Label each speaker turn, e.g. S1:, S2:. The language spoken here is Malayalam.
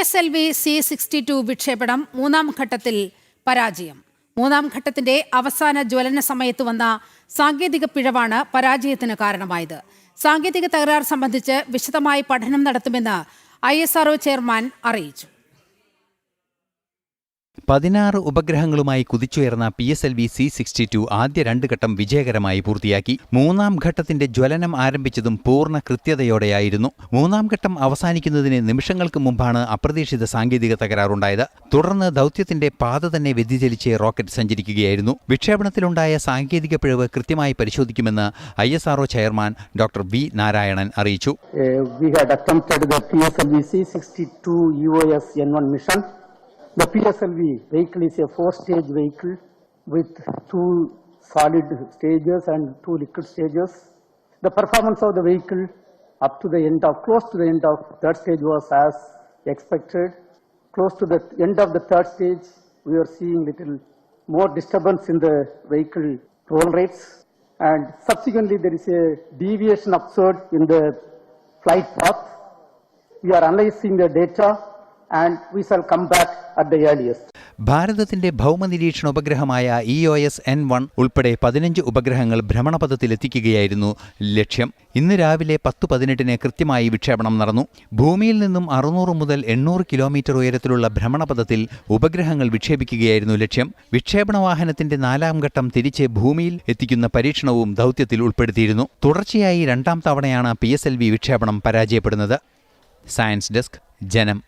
S1: PSLV C-62 വിക്ഷേപണം മൂന്നാം ഘട്ടത്തിൽ പരാജയം. മൂന്നാം ഘട്ടത്തിന്റെ അവസാന ജ്വലന സമയത്ത് വന്ന സാങ്കേതിക പിഴവാണ് പരാജയത്തിന് കാരണമായത്. സാങ്കേതിക തകരാർ സംബന്ധിച്ച് വിശദമായി പഠനം നടത്തുമെന്ന് ISRO ചെയർമാൻ അറിയിച്ചു.
S2: 16 ഉപഗ്രഹങ്ങളുമായി കുതിച്ചുയർന്ന PSLV C-62 ആദ്യ 2 ഘട്ടം വിജയകരമായി പൂർത്തിയാക്കി. മൂന്നാം ഘട്ടത്തിന്റെ ജ്വലനം ആരംഭിച്ചതും പൂർണ്ണ കൃത്യതയോടെയായിരുന്നു. മൂന്നാം ഘട്ടം അവസാനിക്കുന്നതിന് നിമിഷങ്ങൾക്ക് മുമ്പാണ് അപ്രതീക്ഷിത സാങ്കേതിക തകരാറുണ്ടായത്. തുടർന്ന് ദൗത്യത്തിന്റെ പാത തന്നെ വ്യതിചലിച്ച് റോക്കറ്റ് സഞ്ചരിക്കുകയായിരുന്നു. വിക്ഷേപണത്തിലുണ്ടായ സാങ്കേതിക പിഴവ് കൃത്യമായി പരിശോധിക്കുമെന്ന് ISRO chairman doctor V. Narayanan അറിയിച്ചു.
S3: We had attempted the PSLV C-62 EOS N1 mission. The PSLV vehicle is a 4-stage vehicle with 2 solid stages and 2 liquid stages. The performance of the vehicle up to the end of, close to the end of third stage was as expected. Close to the end of the third stage, we are seeing little more disturbance in the vehicle roll rates, and subsequently there is a deviation observed in the flight path. We are analyzing the data and we shall come back at the earliest.
S2: ഭാരതത്തിന്റെ ഭൗമനിരീക്ഷണ ഉപഗ്രഹമായ EOS N1 ഉൾപ്പെടെ 15 ഉപഗ്രഹങ്ങൾ ഭ്രമണപഥത്തിലെത്തിക്കുകയായിരുന്നു ലക്ഷ്യം. ഇന്ന് രാവിലെ 10:18 കൃത്യമായി വിക്ഷേപണം നടന്നു. ഭൂമിയിൽ നിന്നും 600 മുതൽ 800 കിലോമീറ്റർ ഉയരത്തിലുള്ള ഭ്രമണപഥത്തിൽ ഉപഗ്രഹങ്ങൾ വിക്ഷേപിക്കുകയായിരുന്നു ലക്ഷ്യം. വിക്ഷേപണ വാഹനത്തിന്റെ 4ാം ഘട്ടം തിരിച്ച് ഭൂമിയിൽ എത്തിക്കുന്ന പരീക്ഷണവും ദൗത്യത്തിൽ ഉൾപ്പെടുത്തിയിരുന്നു. തുടർച്ചയായി 2ാം തവണയാണ് PSLV വിക്ഷേപണം പരാജയപ്പെടുന്നത്. സയൻസ് ഡെസ്ക്, ജനം.